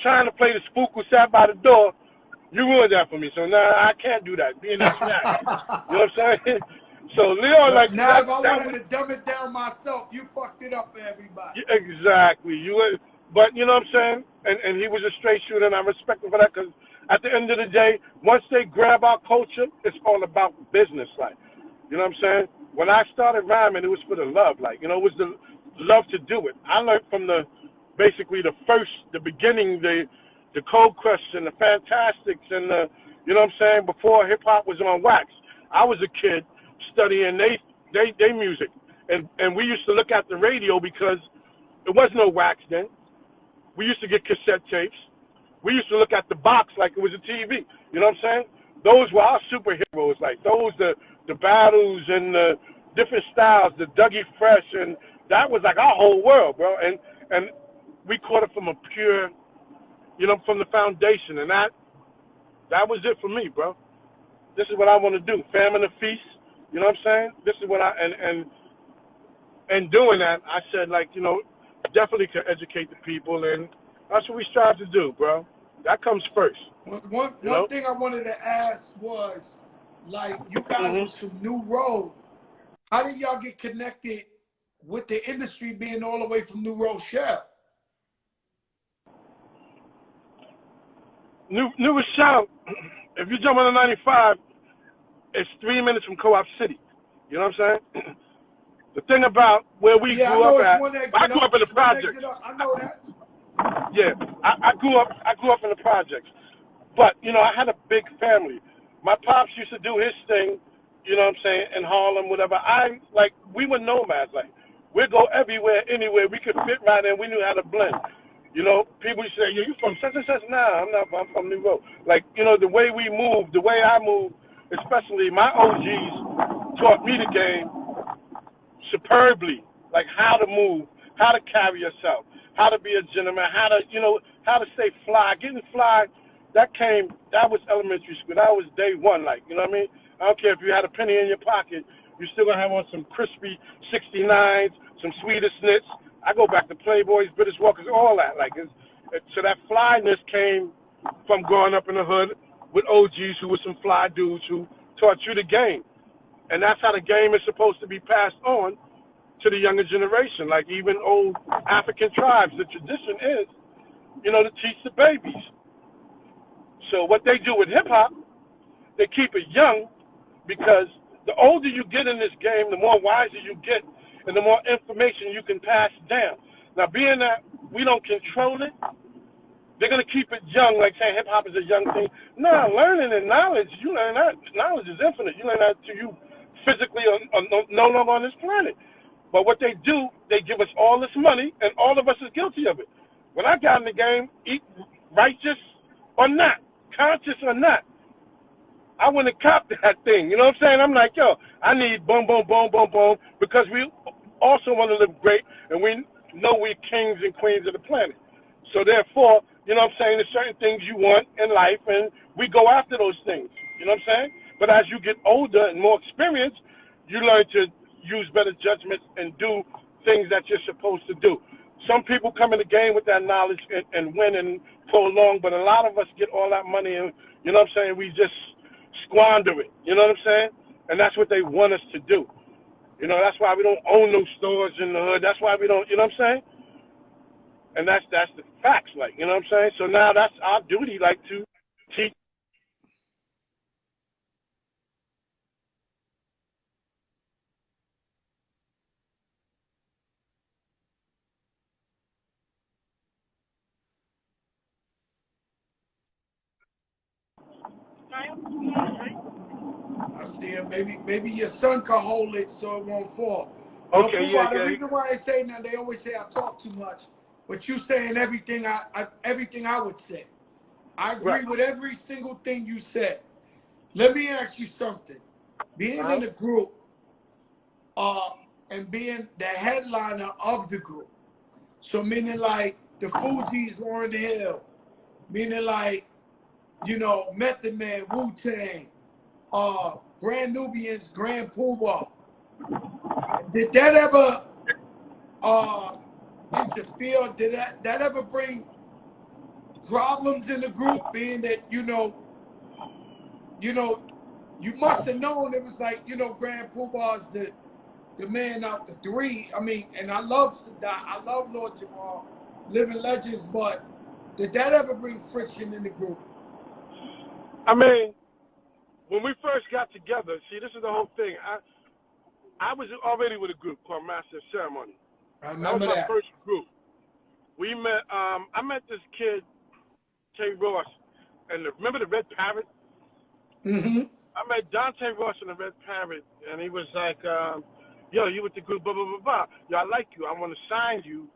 trying to play the spook who sat by the door, you ruined that for me. So now I can't do that. Being that snack. You know what I'm saying? So Leon, like now, if I wanted to dumb it down myself, you fucked it up for everybody. Exactly. But you know what I'm saying? And he was a straight shooter, and I respect him for that because at the end of the day, once they grab our culture, it's all about business. Like, you know what I'm saying? When I started rhyming, it was for the love. Like, you know, it was the love to do it. I learned from basically the beginning, the Cold Question, the Fantasticks, and you know what I'm saying? Before hip hop was on wax, I was a kid studying they music, and we used to look at the radio because there was no wax then. We used to get cassette tapes. We used to look at the box like it was a TV. You know what I'm saying? Those were our superheroes. Like those, the battles and the different styles, the Dougie Fresh, and that was like our whole world, bro. And we caught it from a pure, you know, from the foundation, and that was it for me, bro. This is what I want to do. Famine and feast. You know what I'm saying? This is what and doing that, I said, like, you know, definitely to educate the people, and that's what we strive to do, bro. That comes first. One thing I wanted to ask was, like, you guys was from New Road. How did y'all get connected with the industry being all the way from New Rochelle? New Rochelle, if you jump on the 95, it's 3 minutes from Co-op City. You know what I'm saying? The thing about where we grew up at, I grew up in the projects. I know that. Yeah, I grew up in the projects. But, you know, I had a big family. My pops used to do his thing, you know what I'm saying, in Harlem, whatever. We were nomads. Like, we'd go everywhere, anywhere. We could fit right in. We knew how to blend. You know, people used to say, yeah, you from such and such? Nah, I'm not. I'm from New Road. Like, you know, the way we moved, the way I moved, especially my OGs taught me the game superbly, like how to move, how to carry yourself, how to be a gentleman, how to, you know, how to stay fly. Getting fly, that was elementary school. That was day one, like, you know what I mean? I don't care if you had a penny in your pocket, you're still gonna have on some crispy 69s, some Swedish knits. I go back to Playboys, British Walkers, all that. Like, so that flyness came from growing up in the hood with OGs who were some fly dudes who taught you the game. And that's how the game is supposed to be passed on to the younger generation. Like even old African tribes, the tradition is, you know, to teach the babies. So what they do with hip hop, they keep it young because the older you get in this game, the more wiser you get and the more information you can pass down. Now, being that we don't control it, they're going to keep it young, like saying hip hop is a young thing. No, learning and knowledge, you learn that. Knowledge is infinite. You learn that to you physically no longer on this planet. But what they do, they give us all this money, and all of us is guilty of it. When I got in the game, righteous or not, conscious or not, I went and copped that thing. You know what I'm saying? I'm like, yo, I need boom, boom, boom, boom, boom, because we also want to live great, and we know we're kings and queens of the planet. So therefore, you know what I'm saying, there's certain things you want in life, and we go after those things. You know what I'm saying? But as you get older and more experienced, you learn to use better judgments and do things that you're supposed to do. Some people come in the game with that knowledge and win and prolong, but a lot of us get all that money and, you know what I'm saying, we just squander it. You know what I'm saying? And that's what they want us to do. You know, that's why we don't own no stores in the hood. That's why we don't, you know what I'm saying? And that's the facts, like, you know what I'm saying? So now that's our duty, like, to teach. I see it. Maybe your son can hold it so it won't fall. Okay, pooh-bah, the reason why I say that, they always say I talk too much, but you saying everything everything I would say. I agree with every single thing you said. Let me ask you something. Being in the group, and being the headliner of the group, so meaning like the foodies, Lauryn Hill, meaning like, you know, Method Man, Wu-Tang, Grand Nubians, Grand Pooh-bah. Did that ever interfere? Did that ever bring problems in the group, being that you must have known it was like, Grand Pooh-Bah's the man out the three. I mean, and I love Sadat, I love Lord Jamal, living legends, but did that ever bring friction in the group? I mean, when we first got together, see, this is the whole thing. I was already with a group called Master of Ceremony. I remember that was my that. first group. We met. I met this kid, Tay Ross, and remember the Red Parrot? Mm-hmm. I met Dante Ross and the Red Parrot, and he was like, "Yo, you with the group? Blah blah blah blah. Yo, I like you. I want to sign you.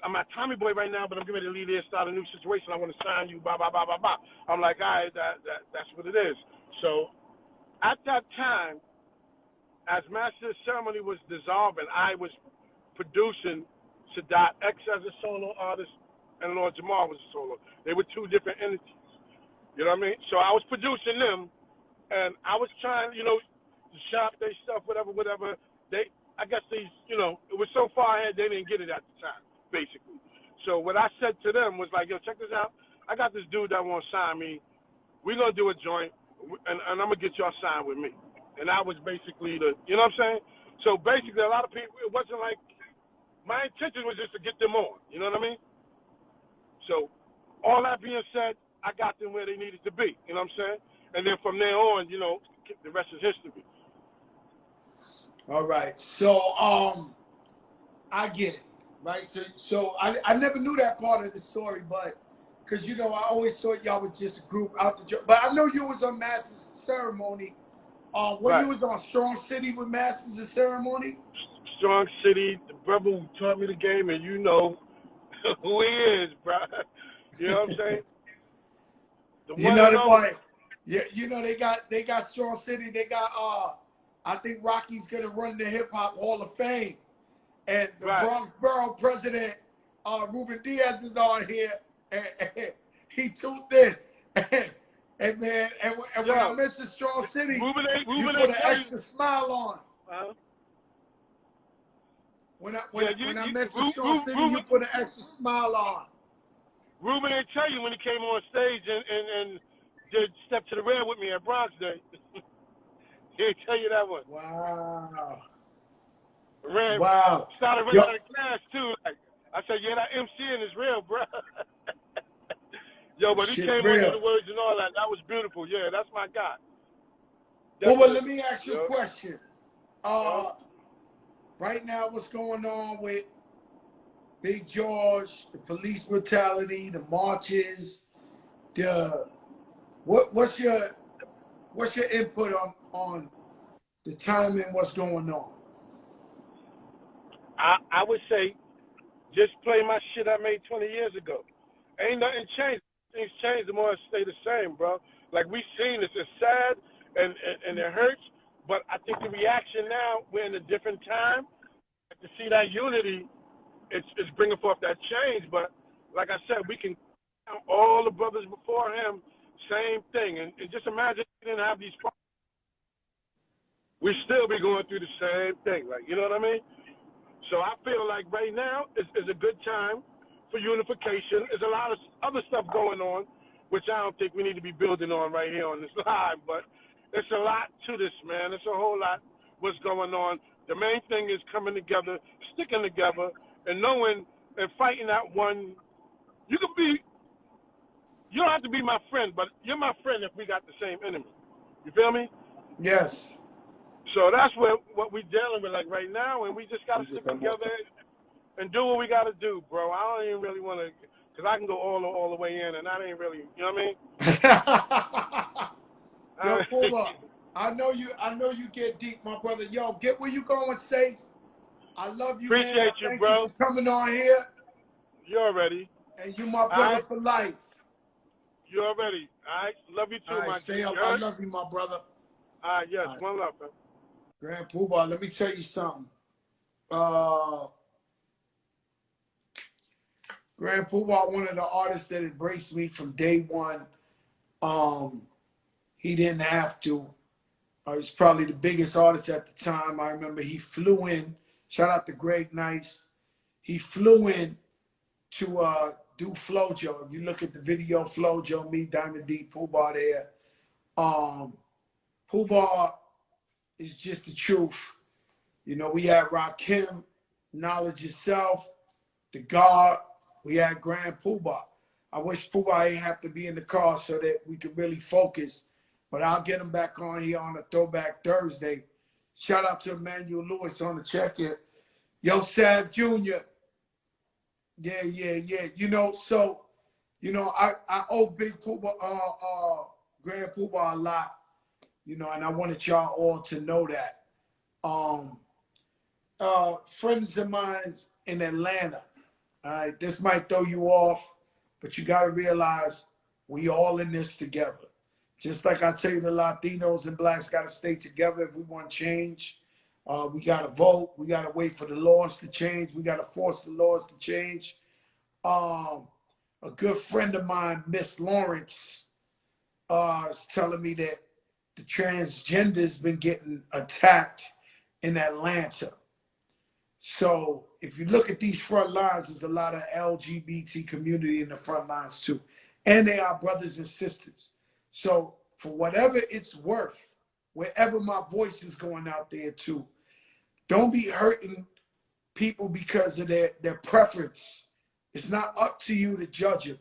I'm at Tommy Boy right now, but I'm getting ready to leave there, start a new situation. I want to sign you. Blah blah blah blah blah." I'm like, "All right, that's what it is." So at that time, as Master of Ceremony was dissolving, I was producing Sadat X as a solo artist, and Lord Jamal was a solo. They were two different entities. You know what I mean? So I was producing them, and I was trying, to shop their stuff, whatever. I guess these, it was so far ahead they didn't get it at the time, basically. So what I said to them was like, "Yo, check this out. I got this dude that won't sign me. We're gonna do a joint, and I'm gonna get y'all signed with me." And that was basically you know what I'm saying? So basically, a lot of people, it wasn't like, my intention was just to get them on. You know what I mean? So all that being said, I got them where they needed to be. You know what I'm saying? And then from there on, the rest is history. All right. So I get it. Right. So I never knew that part of the story, but because I always thought y'all was just a group out the job. But I know you was on Masters of Ceremony. When you was on Strong City with Masters of Ceremony? Strong City, the brother who taught me the game, and you know who he is, bro. You know what I'm saying? They got Strong City. They got I think Rocky's gonna run the Hip Hop Hall of Fame, and the Bronx Borough President Ruben Diaz is on here, and he tuned in. And man, when I mentioned Strong City, you put an extra smile on. When I mentioned Strong City, you put an extra smile on. Ruben ain't tell you when he came on stage and did Step to the Red with me at Bronx Day. He ain't tell you that one. Wow. Started running out of class too. Like, I said, yeah, that MCing is real, bro. Yo, but he came on to the words and all that. That was beautiful. Yeah, that's my guy. Well, let me ask you a question. Right now, what's going on with Big George, the police brutality, the marches, what's your input on the timing, what's going on? I would say just play my shit I made 20 years ago. Ain't nothing changed. Things change, the more it stay the same, bro. Like, we seen this. It's sad and it hurts, but I think the reaction now, we're in a different time. To see that unity, it's bringing forth that change. But like I said, we can count all the brothers before him, same thing. And just imagine if we didn't have these problems. We'd still be going through the same thing. Like, you know what I mean? So I feel like right now is a good time for unification. There's a lot of other stuff going on, which I don't think we need to be building on right here on this live, but it's a lot to this, man. It's a whole lot what's going on. The main thing is coming together, sticking together, and knowing and fighting that one. You don't have to be my friend, but you're my friend if we got the same enemy. You feel me? Yes. So that's what we're dealing with like right now, and we just got to stick together and do what we got to do, bro. I don't even really want to, because I can go all the way in, and that ain't really, you know what I mean? Yo, Pooh-bah, I know you get deep, my brother. Yo, get where you going safe. I love you, Appreciate man. you, Thank bro. you for coming on here. You already. And you my brother for life. You already. All right. Love you too, all right, my stay up. I love you, my brother. All right, yes. All right. One love, man. Grand Pooh-bah, let me tell you something. Grand Pooh-bah, one of the artists that embraced me from day one. He didn't have to. He was probably the biggest artist at the time. I remember he flew in. Shout out to Greg Nice. He flew in to do Flojo. If you look at the video, Flojo, me, Diamond D, pooh-bah there. Pooh-bah is just the truth. You know, we had Rakim, Knowledge Yourself, The God. We had Grand Pooh-bah. I wish Pooh-bah ain't have to be in the car so that we could really focus. But I'll get him back on here on a Throwback Thursday. Shout out to Emmanuel Lewis on the check-in. Yo, Sav Jr. Yeah. You know, so, you know, I owe Big Pooh-bah, Grand Pooh-bah a lot, you know, and I wanted y'all all to know that. Friends of mine in Atlanta, all right, this might throw you off, but you got to realize we all in this together. Just like I tell you, the Latinos and blacks got to stay together if we want change. We got to vote. We got to wait for the laws to change. We got to force the laws to change. A good friend of mine, Miss Lawrence, is telling me that the transgender's been getting attacked in Atlanta. So if you look at these front lines, there's a lot of LGBT community in the front lines too. And they are brothers and sisters. So for whatever it's worth, wherever my voice is going out there too, don't be hurting people because of their preference. It's not up to you to judge them.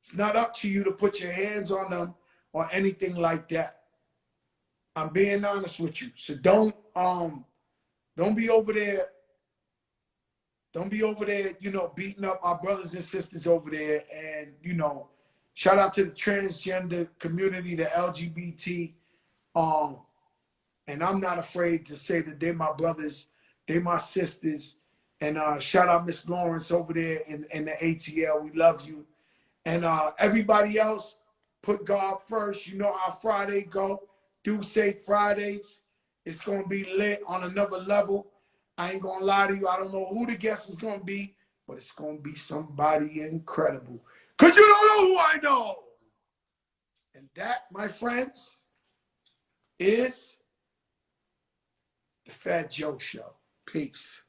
It's not up to you to put your hands on them or anything like that. I'm being honest with you. So don't be over there. Don't be over there, you know, beating up our brothers and sisters over there. And, you know, shout out to the transgender community, the LGBT. And I'm not afraid to say that they're my brothers, they're my sisters. And shout out Miss Lawrence over there in the ATL. We love you. And everybody else, put God first. You know how Friday go. Do say Fridays. It's going to be lit on another level. I ain't going to lie to you. I don't know who the guest is going to be, but it's going to be somebody incredible. Because you don't know who I know. And that, my friends, is the Fat Joe Show. Peace.